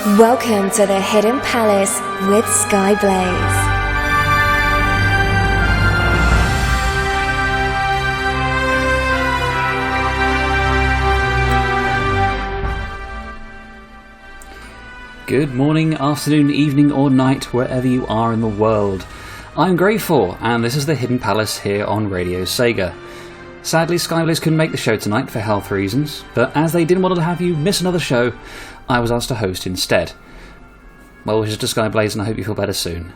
Welcome to the Hidden Palace with Skyblaze. Good morning, afternoon, evening or night, wherever you are in the world. I'm Greyfore, and this is the Hidden Palace here on Radio SEGA. Sadly, Skyblaze couldn't make the show tonight for health reasons, but as they didn't want to have you miss another show, I was asked to host instead. Well wishes to Skyblaze, and I hope you feel better soon.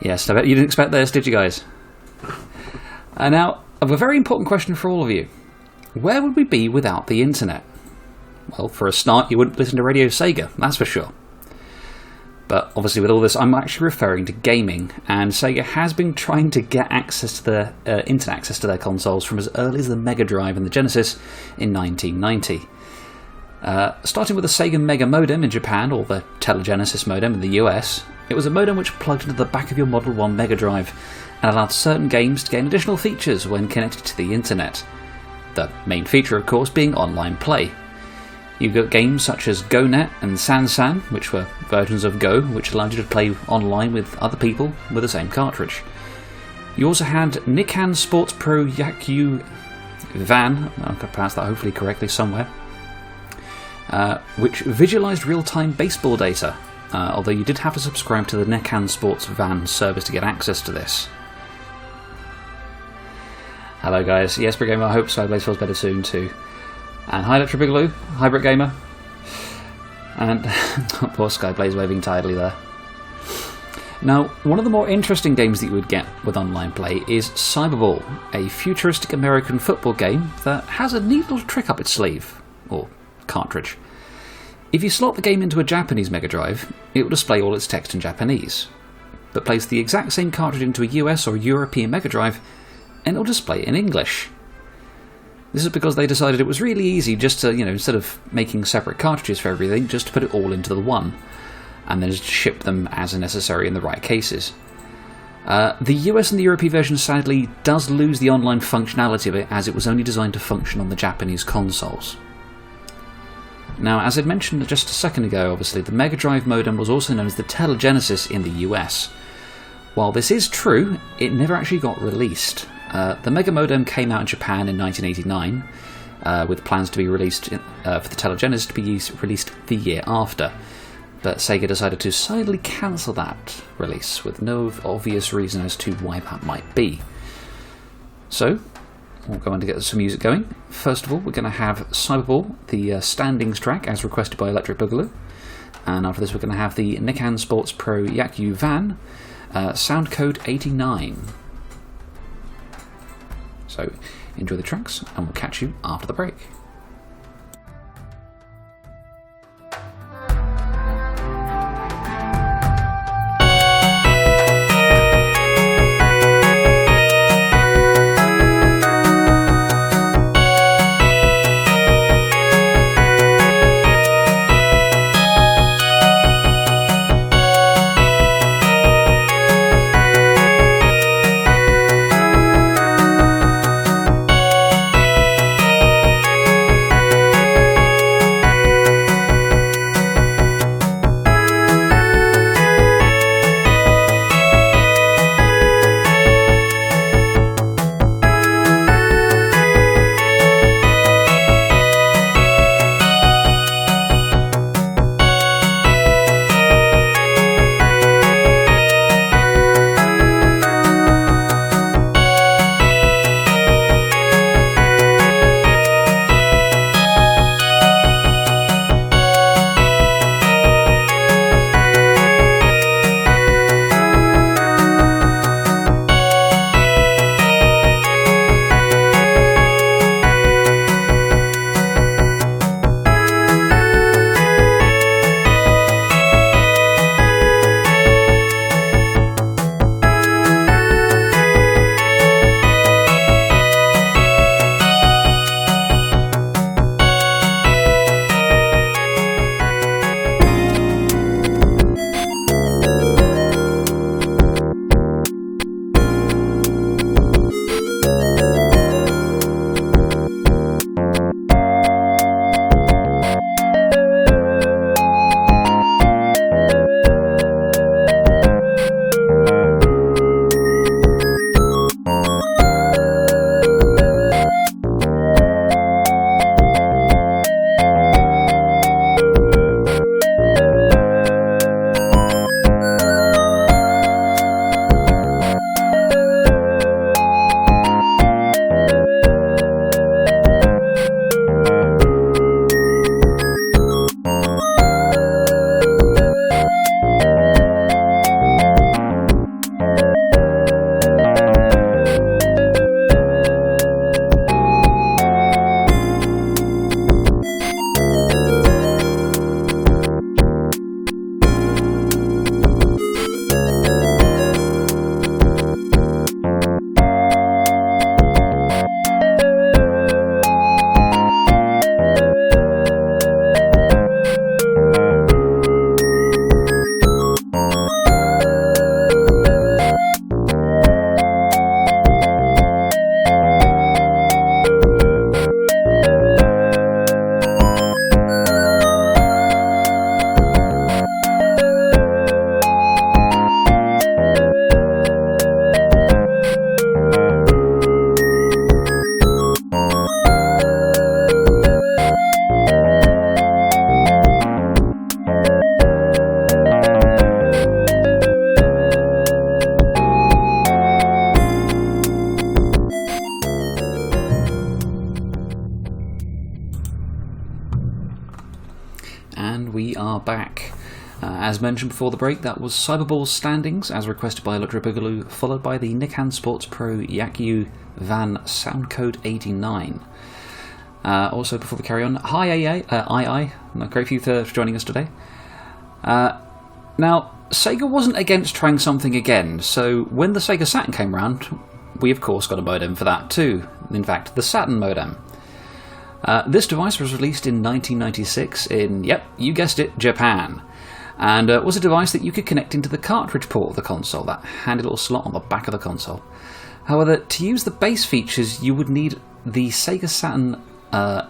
Yes, I bet you didn't expect this, did you guys? Now, I've a very important question for all of you. Where would we be without the internet? Well, for a start, you wouldn't listen to Radio SEGA, that's for sure. But obviously with all this, I'm actually referring to gaming, and SEGA has been trying to get access to their internet access to their consoles from as early as the Mega Drive and the Genesis in 1990. Starting with the SEGA Mega Modem in Japan, or the Telegenesis modem in the US, it was a modem which plugged into the back of your Model 1 Mega Drive and allowed certain games to gain additional features when connected to the internet. The main feature, of course, being online play. You got games such as GoNet and Sansan, which were versions of Go, which allowed you to play online with other people with the same cartridge. You also had Nikan Sports Pro Yakyu Van, I can pronounce that hopefully correctly somewhere, which visualised real-time baseball data, although you did have to subscribe to the Nikan Sports Van service to get access to this. Hello guys, yes, Brick Gamer, I hope Skyblaze feels better soon too. And hi Electric Boogaloo, hi Brick Gamer. And poor Skyblaze waving tidily there. Now, one of the more interesting games that you would get with online play is Cyberball, a futuristic American football game that has a neat little trick up its sleeve, or cartridge. If you slot the game into a Japanese Mega Drive, it will display all its text in Japanese. But place the exact same cartridge into a US or European Mega Drive, and it will display it in English. This is because they decided it was really easy just to, instead of making separate cartridges for everything, just to put it all into the one, and then just ship them as necessary in the right cases. The US and the European version sadly does lose the online functionality of it, as it was only designed to function on the Japanese consoles. Now, as I mentioned just a second ago, obviously, the Mega Drive modem was also known as the Telegenesis in the US. While this is true, it never actually got released. The Mega Modem came out in Japan in 1989, with plans to be released for the Telegenesis to be released the year after. But Sega decided to silently cancel that release, with no obvious reason as to why that might be. So, we'll go on to get some music going. First of all, we're going to have Cyberball, the standings track, as requested by Electric Boogaloo. And after this, we're going to have the Nikan Sports Pro Yakyu Van, sound code 89. So, enjoy the tracks, and we'll catch you after the break. And we are back. As mentioned before the break, that was Cyberball's standings, as requested by Electro Boogaloo, followed by the Nikan Sports Pro Yakyu Van Soundcode 89. Also, before we carry on, hi II, great for you for joining us today. Now, Sega wasn't against trying something again, so when the Sega Saturn came around, we of course got a modem for that too. In fact, the Saturn modem. This device was released in 1996 in, yep, you guessed it, Japan. And it was a device that you could connect into the cartridge port of the console, that handy little slot on the back of the console. However, to use the base features, you would need the Sega Saturn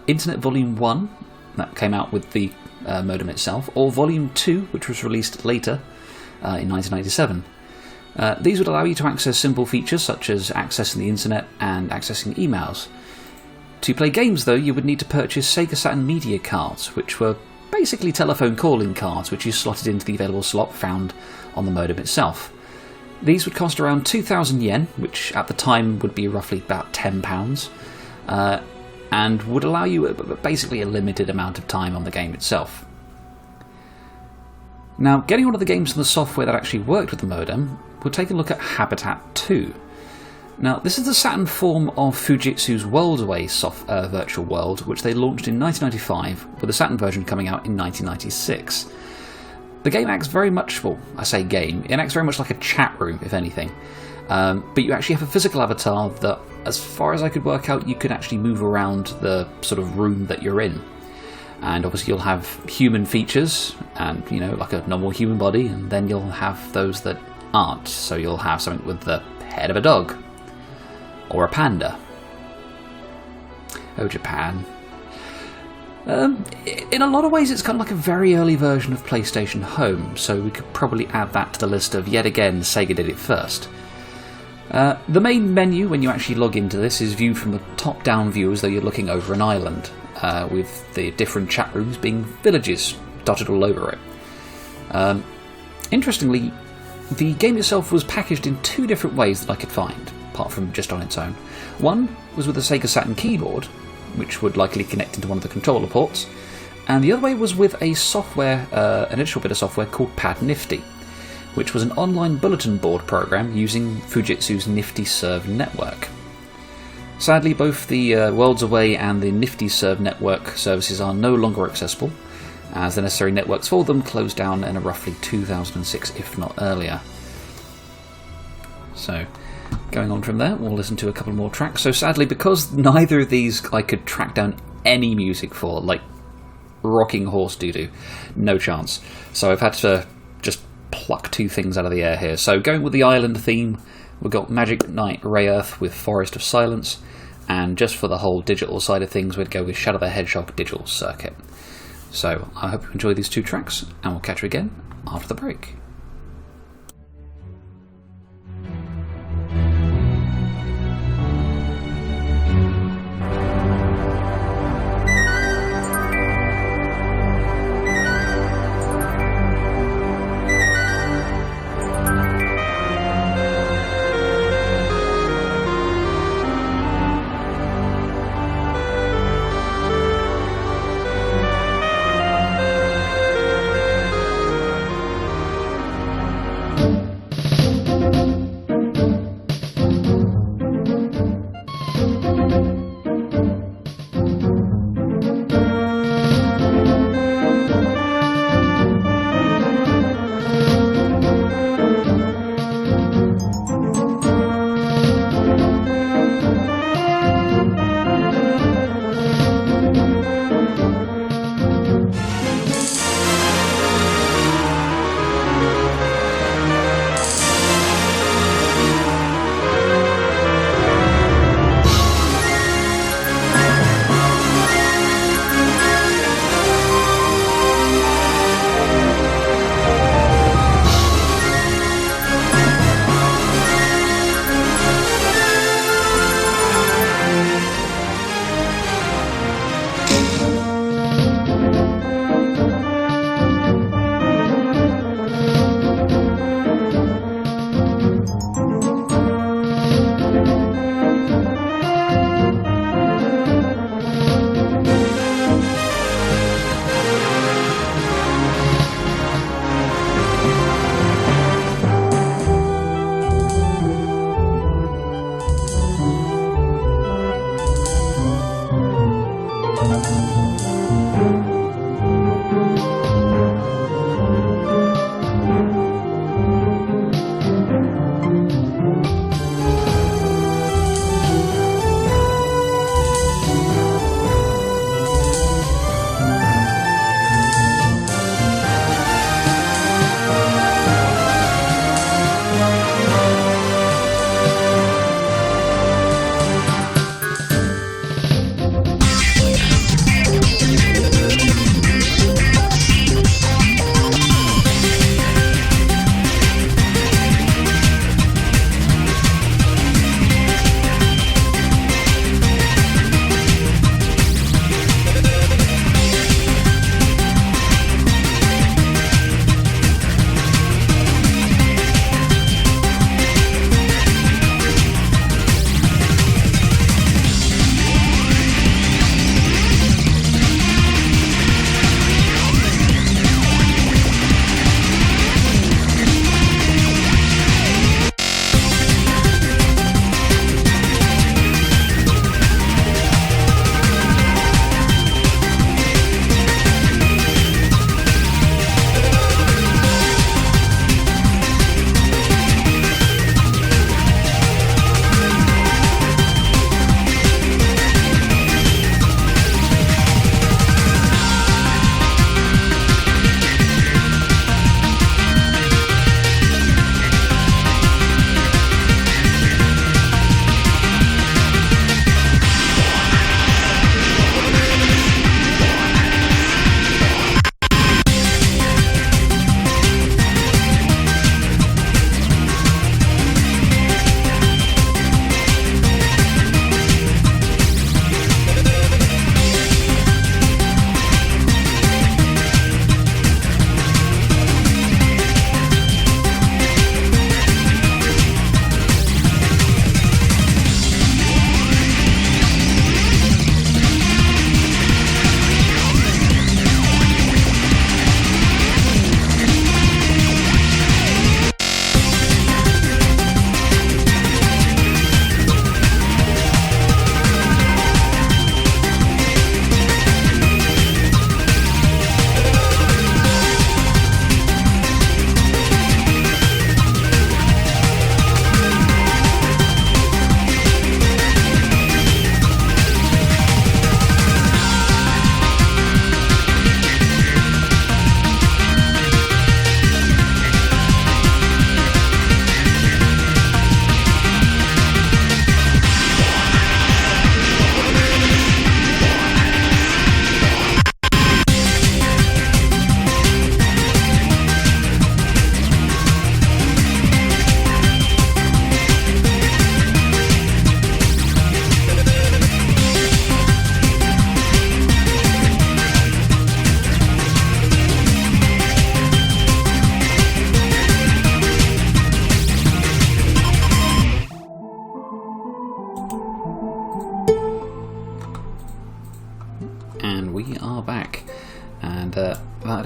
Internet Volume 1, that came out with the modem itself, or Volume 2, which was released later in 1997. These would allow you to access simple features such as accessing the internet and accessing emails. To play games, though, you would need to purchase Sega Saturn Media cards, which were basically telephone calling cards, which you slotted into the available slot found on the modem itself. These would cost around 2,000 yen, which at the time would be roughly about £10, and would allow you basically a limited amount of time on the game itself. Now, getting onto the games and the software that actually worked with the modem, we'll take a look at Habitat 2. Now, this is the Saturn form of Fujitsu's Worlds Away virtual world, which they launched in 1995, with the Saturn version coming out in 1996. The game acts very much, well, I say game, it acts very much like a chat room, if anything. But you actually have a physical avatar that, as far as I could work out, you can actually move around the sort of room that you're in. And obviously you'll have human features, and, you know, like a normal human body, and then you'll have those that aren't. So you'll have something with the head of a dog. Or a panda. Oh, Japan. In a lot of ways, it's kind of like a very early version of PlayStation Home, so we could probably add that to the list of, yet again, Sega did it first. The main menu, when you actually log into this, is viewed from the top-down view as though you're looking over an island, with the different chat rooms being villages dotted all over it. Interestingly, the game itself was packaged in two different ways that I could find, apart from just on its own. One was with a Sega Saturn keyboard, which would likely connect into one of the controller ports, and the other way was with a software, an initial bit of software called Pad Nifty, which was an online bulletin board program using Fujitsu's NiftyServe network. Sadly, both the Worlds Away and the NiftyServe network services are no longer accessible, as the necessary networks for them closed down in roughly 2006, if not earlier. So, going on from there, we'll listen to a couple more tracks. So sadly, because neither of these I could track down any music for, like Rocking Horse Doo-Doo, no chance. So I've had to just pluck two things out of the air here. So going with the island theme, we've got Magic Knight Ray Earth with Forest of Silence, and just for the whole digital side of things, we'd go with Shadow the Hedgehog Digital Circuit. So I hope you enjoy these two tracks, and we'll catch you again after the break.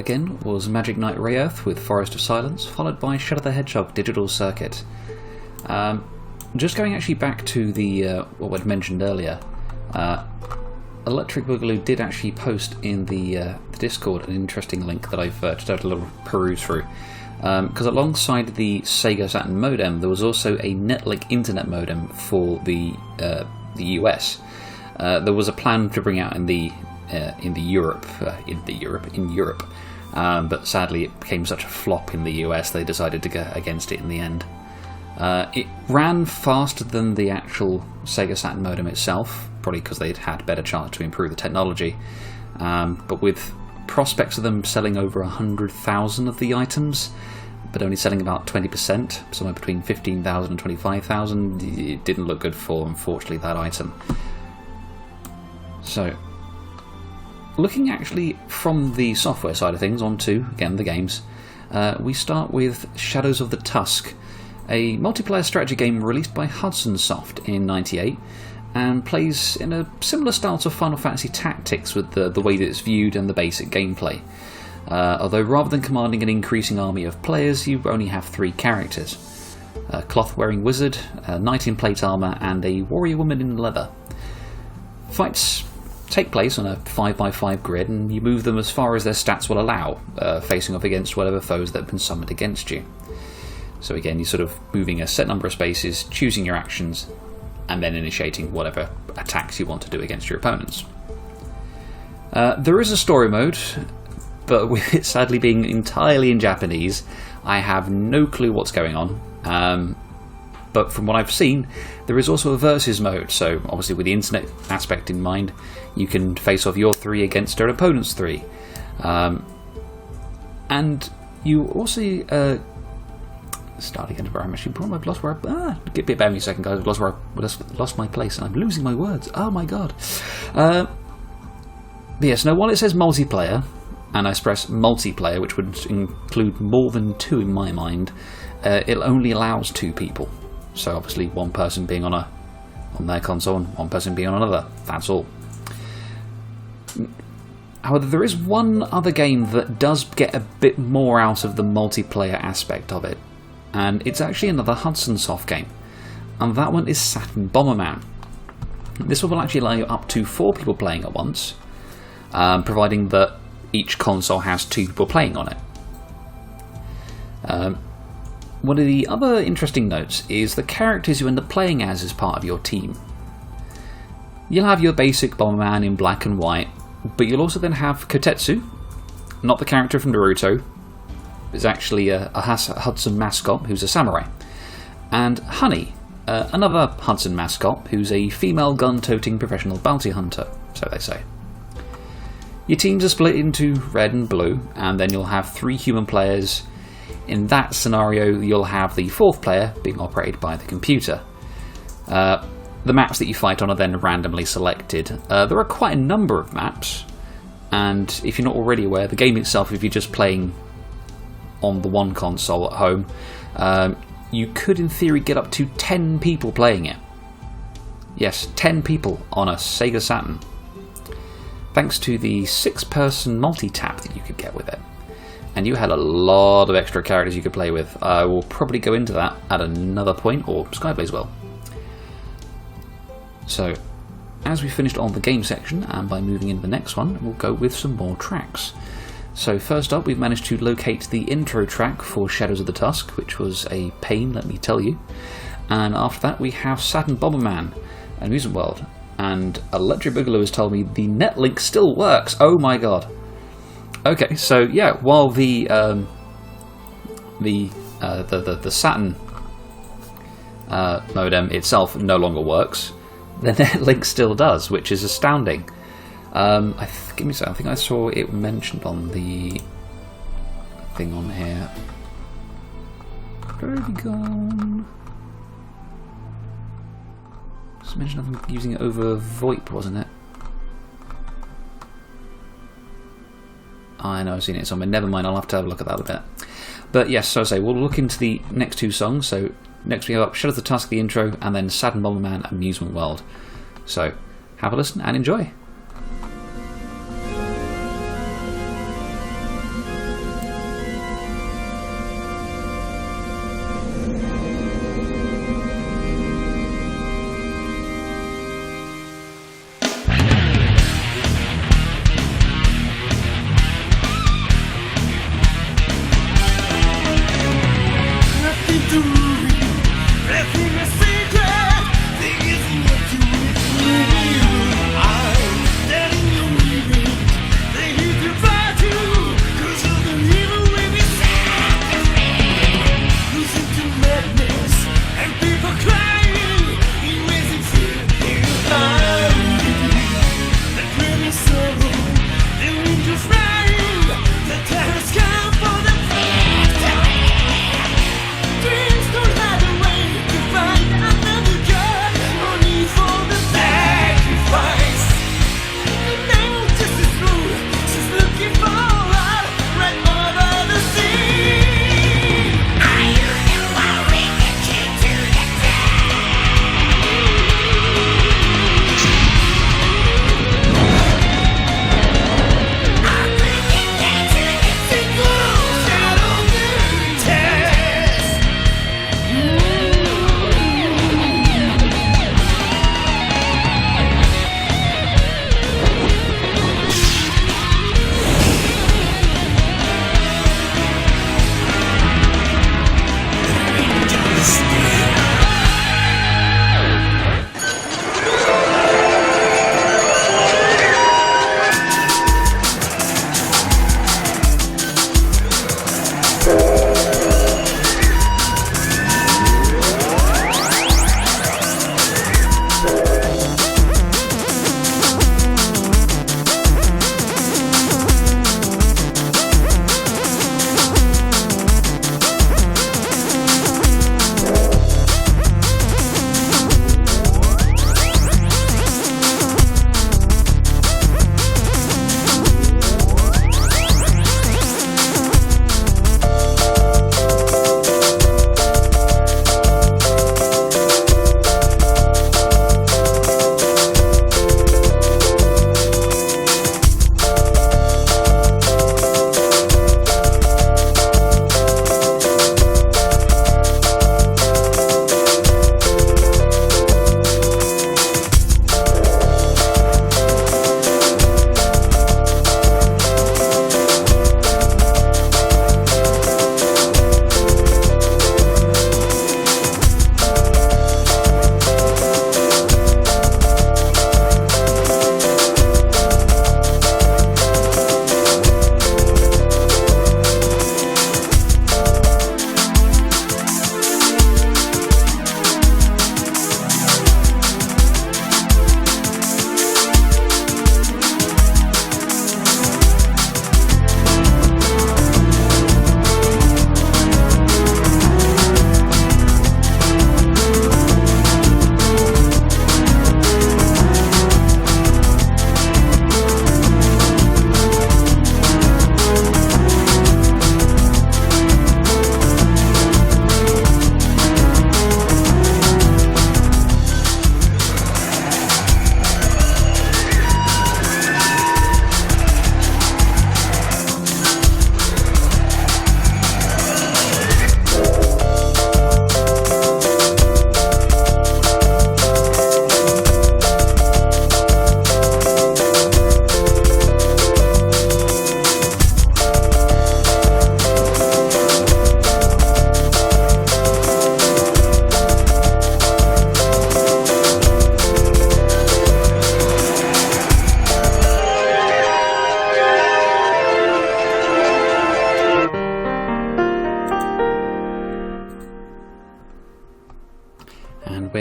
again was Magic Knight Rayearth with Forest of Silence, followed by Shadow the Hedgehog Digital Circuit. Just going actually back to the what I'd mentioned earlier, Electric Boogaloo did actually post in the Discord an interesting link that I've just had a little peruse through. Because alongside the Sega Saturn modem, there was also a Netlink internet modem for the US. There was a plan to bring out in Europe, but sadly it became such a flop in the US they decided to go against it in the end. It ran faster than the actual Sega Saturn modem itself, probably because they'd had better chance to improve the technology. But with prospects of them selling over 100,000 of the items, but only selling about 20%, somewhere between 15,000 and 25,000, it didn't look good for, unfortunately, that item. So, looking actually from the software side of things onto, again, the games, we start with Shadows of the Tusk, a multiplayer strategy game released by Hudson Soft in '98, and plays in a similar style to Final Fantasy Tactics with the way that it's viewed and the basic gameplay. Although rather than commanding an increasing army of players, you only have 3 characters. A cloth-wearing wizard, a knight in plate armour, and a warrior woman in leather. Fights take place on a 5x5 grid, and you move them as far as their stats will allow, facing off against whatever foes that have been summoned against you. So again, you're sort of moving a set number of spaces, choosing your actions, and then initiating whatever attacks you want to do against your opponents. There is a story mode, but with it sadly being entirely in Japanese, I have no clue what's going on. But from what I've seen, there is also a versus mode, so obviously with the internet aspect in mind, you can face off your 3 against your opponent's 3. And you also... starting into where I'm actually lost where bear me a second, guys. I've lost my place and I'm losing my words. Oh my god. But yes, now while it says multiplayer, and I stress multiplayer, which would include more than 2 in my mind, it only allows 2 people. So obviously one person being on their console and one person being on another. That's all. However, there is one other game that does get a bit more out of the multiplayer aspect of it. And it's actually another Hudson Soft game, and that one is Saturn Bomberman. This one will actually allow you up to 4 people playing at once, providing that each console has 2 people playing on it. One of the other interesting notes is the characters you end up playing as part of your team. You'll have your basic Bomberman in black and white, but you'll also then have Kotetsu, not the character from Naruto, is actually a Hudson mascot who's a samurai, and Honey, another Hudson mascot who's a female gun-toting professional bounty hunter, so they say. Your teams are split into red and blue, and then you'll have 3 human players. In that scenario, you'll have the 4th player being operated by the computer. The maps that you fight on are then randomly selected. There are quite a number of maps, and if you're not already aware, the game itself, if you're just playing on the one console at home, you could in theory get up to 10 people playing it. Yes, 10 people on a Sega Saturn, thanks to the 6-person multi-tap that you could get with it. And you had a lot of extra characters you could play with. I will probably go into that at another point, or Skyblaze will. So, as we finished on the game section, and by moving into the next one, we'll go with some more tracks. So first up, we've managed to locate the intro track for Shadows of the Tusk, which was a pain, let me tell you. And after that, we have Saturn Bomberman, Amusement World. And Electric Boogaloo has told me the Netlink still works. Oh my god. Okay, so yeah, while the Saturn modem itself no longer works, the Netlink still does, which is astounding. Give me a second. I think I saw it mentioned on the thing on here. Where have you gone? It's mentioned of using it over VoIP, wasn't it? I know I've seen it somewhere. Never mind. I'll have to have a look at that a bit. But yes, so I say we'll look into the next 2 songs. So next we have Shadow of the Tusk, the intro, and then Saturn Bomberman, Amusement World. So have a listen and enjoy.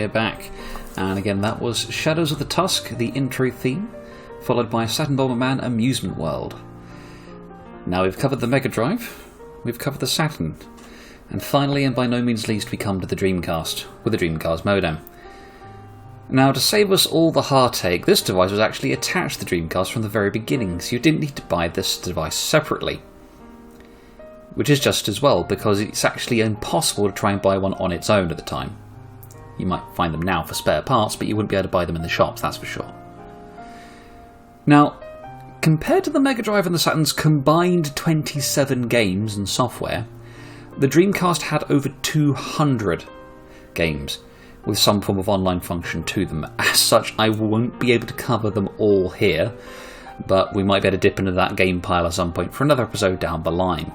we're back. And again, that was Shadows of the Tusk, the intro theme, followed by Saturn Bomberman Amusement World. Now we've covered the Mega Drive, we've covered the Saturn, and finally, and by no means least, we come to the Dreamcast, with the Dreamcast modem. Now, to save us all the heartache, this device was actually attached to the Dreamcast from the very beginning, so you didn't need to buy this device separately. Which is just as well, because it's actually impossible to try and buy one on its own at the time. You might find them now for spare parts, but you wouldn't be able to buy them in the shops, that's for sure. Now, compared to the Mega Drive and the Saturn's combined 27 games and software, the Dreamcast had over 200 games, with some form of online function to them. As such, I won't be able to cover them all here, but we might be able to dip into that game pile at some point for another episode down the line.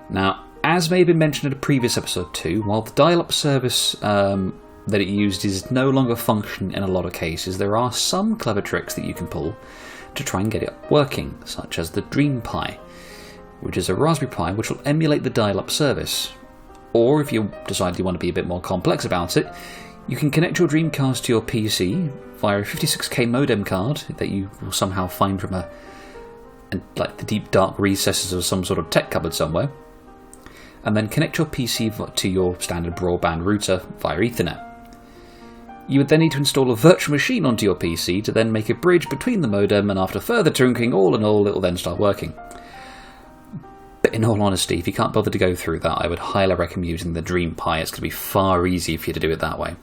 Now, as may have been mentioned in a previous episode too, while the dial-up service that it used is no longer functioning in a lot of cases, there are some clever tricks that you can pull to try and get it working, such as the Dream Pi, which is a Raspberry Pi which will emulate the dial-up service. Or if you decide you want to be a bit more complex about it, you can connect your Dreamcast to your PC via a 56k modem card that you will somehow find from like the deep dark recesses of some sort of tech cupboard somewhere, and then connect your PC to your standard broadband router via Ethernet. You would then need to install a virtual machine onto your PC to then make a bridge between the modem, and after further tinkering, all in all, it will then start working. But in all honesty, if you can't bother to go through that, I would highly recommend using the Dream Pi. It's going to be far easier for you to do it that way.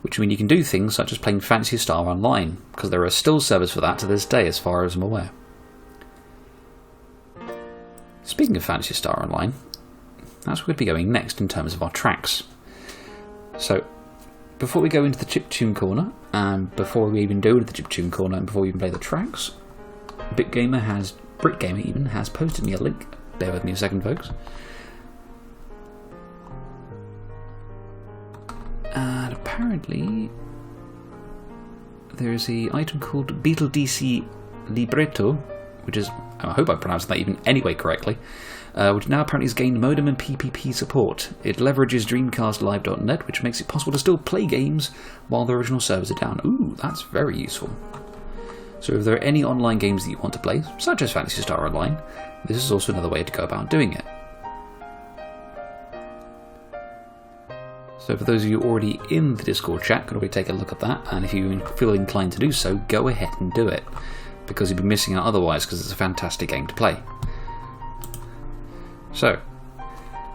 Which means you can do things such as playing Phantasy Star Online, because there are still servers for that to this day, as far as I'm aware. Speaking of Phantasy Star Online, that's where we're going to be going next in terms of our tracks. So, before we go into the chiptune corner, and before we even go to the chiptune corner, and before we even play the tracks, BritGamer has posted me a link. Bear with me a second, folks. And apparently, there is an item called Beetle DC Libretto, which is, I hope I pronounced that even anyway correctly, which now apparently has gained modem and PPP support. It leverages DreamcastLive.net, which makes it possible to still play games while the original servers are down. Ooh, that's very useful. So if there are any online games that you want to play, such as Phantasy Star Online, this is also another way to go about doing it. So for those of you already in the Discord chat, could already take a look at that, and if you feel inclined to do so, go ahead and do it, because you'll be missing out otherwise, because it's a fantastic game to play. So,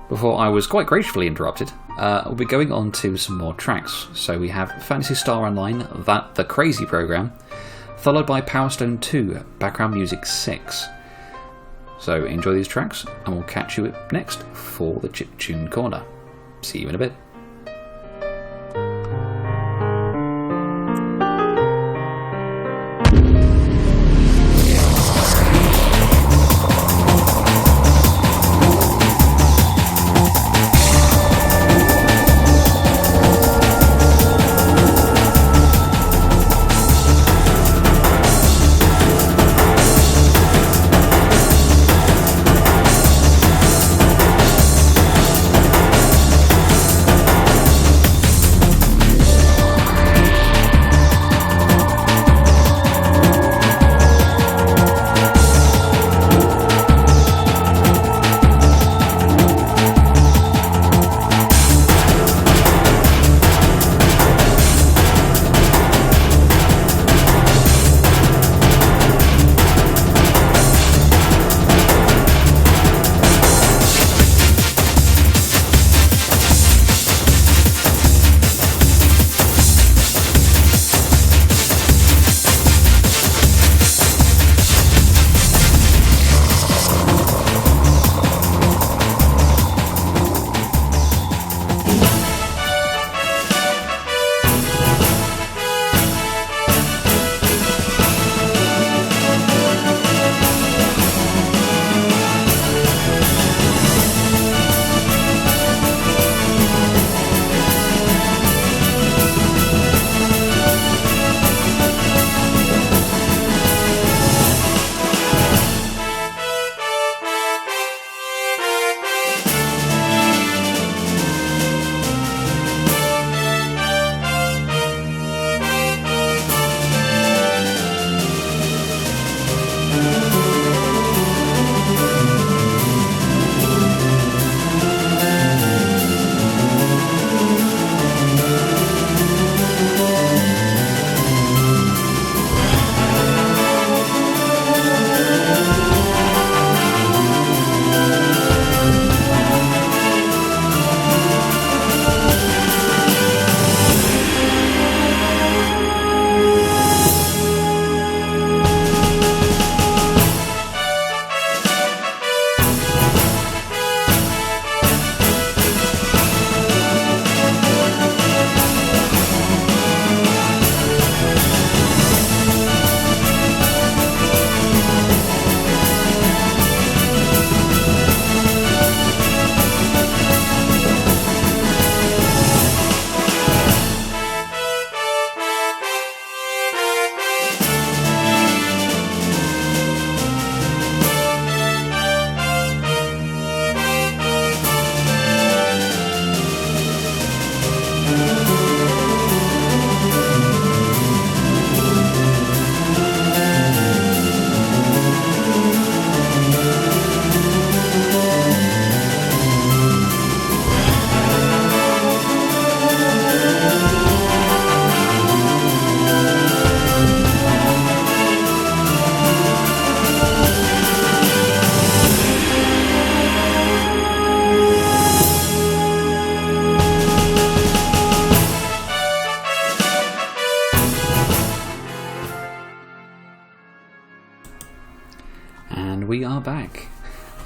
before I was quite gracefully interrupted, we'll be going on to some more tracks. So we have Phantasy Star Online, the crazy program, followed by Power Stone 2, Background Music 6. So enjoy these tracks, and we'll catch you next for the Chiptune Corner. See you in a bit.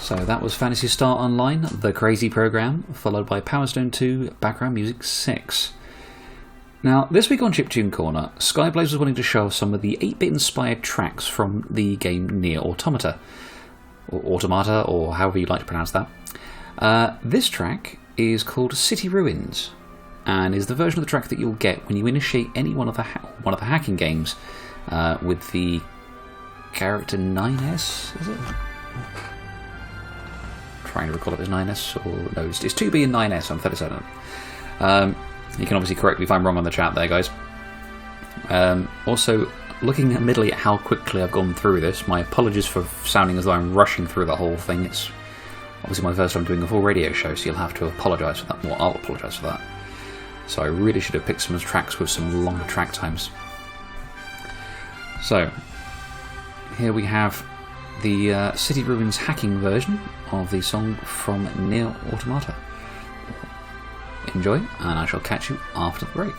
So that was Phantasy Star Online, the crazy program, followed by Power Stone 2, Background Music 6. Now, this week on Chiptune Corner, Skyblaze was wanting to show us some of the 8-bit inspired tracks from the game Nier Automata, or Automata, or however you like to pronounce that. This track is called City Ruins, and is the version of the track that you'll get when you initiate any one of the hacking games with the character 9S, is it? Trying to recall if it's 9S or no, it's 2B and 9S on 37. You can obviously correct me if I'm wrong on the chat there, guys. Also, looking admittedly at how quickly I've gone through this, my apologies for sounding as though I'm rushing through the whole thing. It's obviously my first time doing a full radio show, so you'll have to apologise for that. Well, I'll apologise for that. So I really should have picked some tracks with some longer track times. So, here we have the City Ruins hacking version of the song from Nier Automata. Enjoy, and I shall catch you after the break.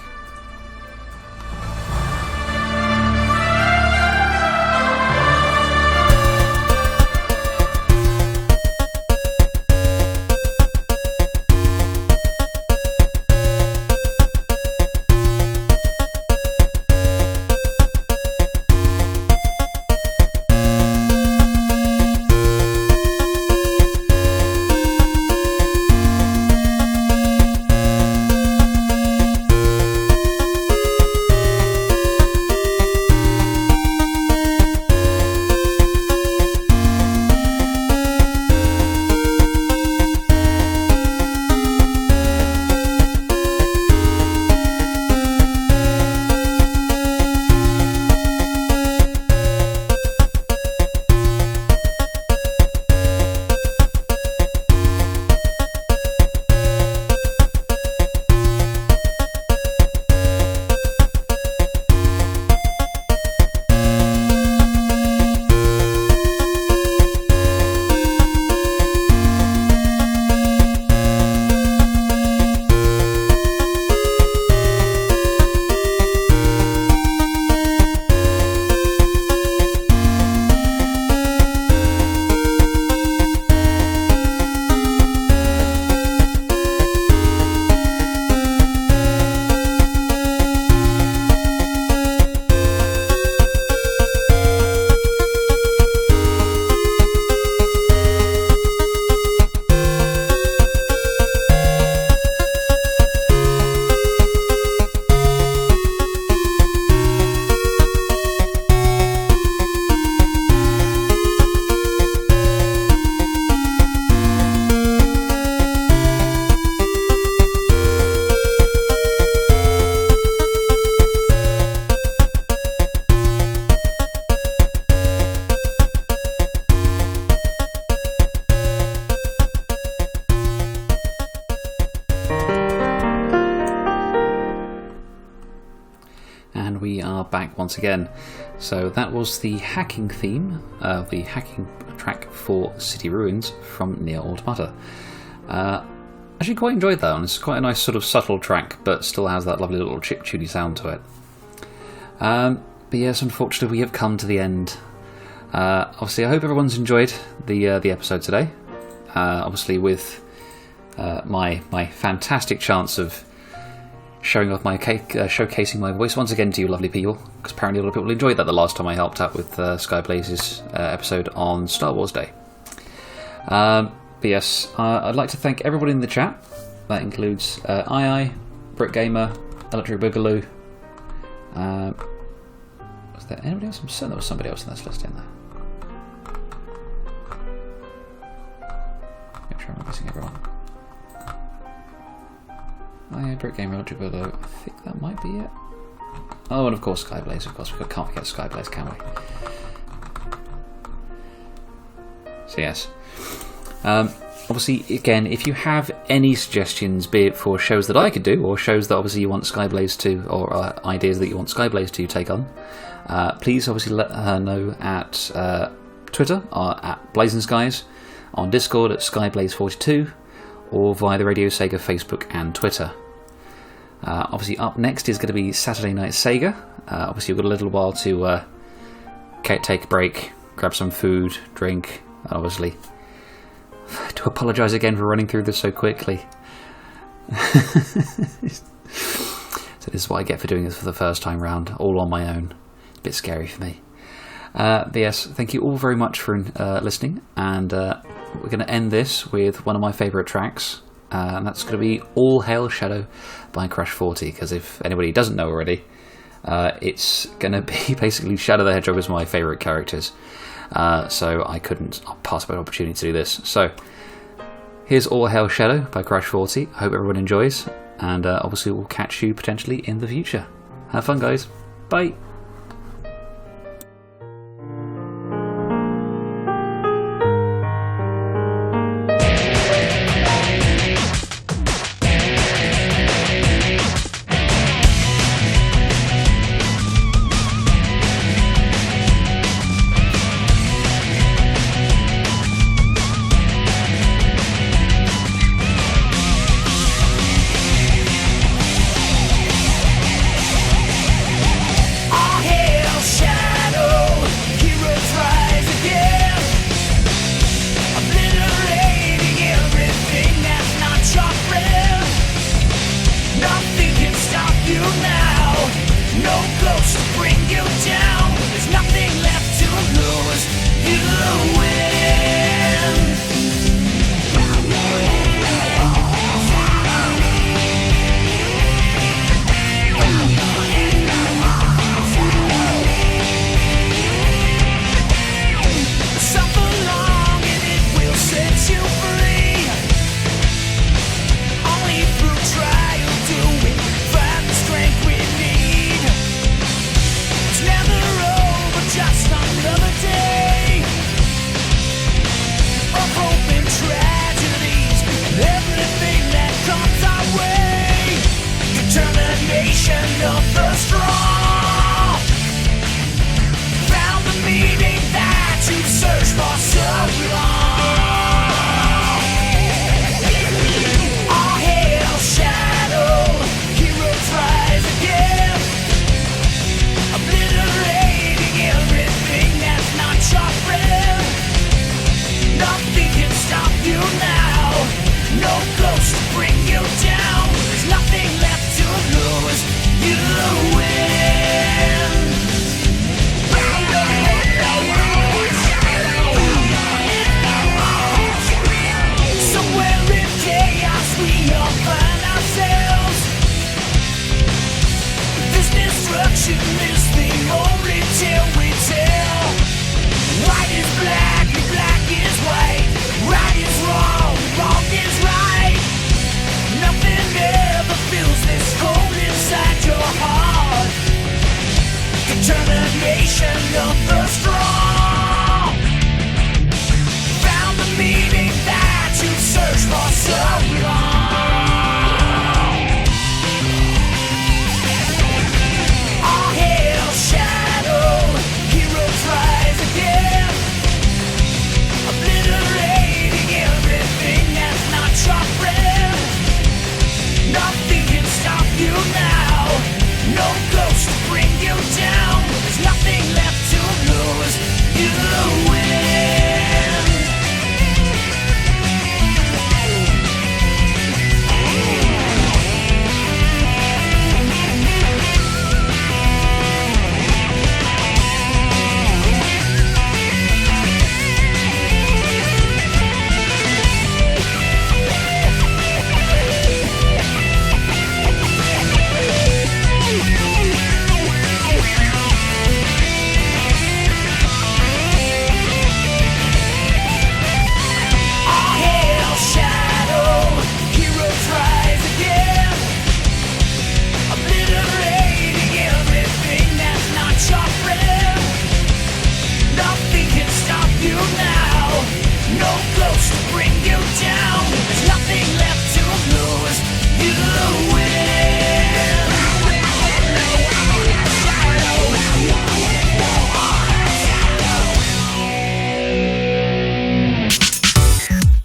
And we are back once again. So that was the hacking theme, the hacking track for City Ruins from Nier Automata. Actually quite enjoyed that one. It's quite a nice sort of subtle track, but still has that lovely little chip-tuney sound to it. But yes, unfortunately we have come to the end. Obviously I hope everyone's enjoyed the episode today. Obviously with my fantastic chance of showing off my showcasing my voice once again to you lovely people, because apparently a lot of people enjoyed that the last time I helped out with Skyblaze's episode on Star Wars Day. But yes, I'd like to thank everybody in the chat. That includes II, Brick Gamer, Electric Boogaloo. Was there anybody else? I'm certain there was somebody else in this list in there. Make sure I'm not missing everyone. Oh yeah, Brick Gamer, Electric Boogaloo. I think that might be it. Oh, and of course Skyblaze. Of course, we can't forget Skyblaze, can we? So yes. Obviously, again, if you have any suggestions, be it for shows that I could do, or shows that obviously you want Skyblaze to, or ideas that you want Skyblaze to take on, please obviously let her know at Twitter, at Blazing Skies, on Discord at Skyblaze42, or via the Radio Sega Facebook and Twitter. Obviously, up next is going to be Saturday Night Sega. Obviously, you've got a little while to take a break, grab some food, drink, and obviously apologise again for running through this so quickly. So this is what I get for doing this for the first time round, all on my own. It's a bit scary for me. But yes, thank you all very much for listening, and we're going to end this with one of my favourite tracks, and that's going to be All Hail Shadow by Crash 40, because if anybody doesn't know already, it's going to be basically Shadow the Hedgehog is my favourite characters, so I couldn't pass up an opportunity to do this. So here's All Hail Shadow by Crash 40. I hope everyone enjoys, and obviously we'll catch you potentially in the future. Have fun, guys. Bye.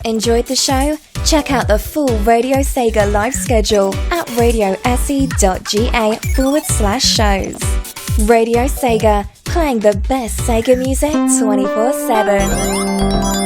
Enjoyed the show? Check out the full Radio Sega live schedule at radiose.ga/shows. Radio Sega, playing the best Sega music 24/7.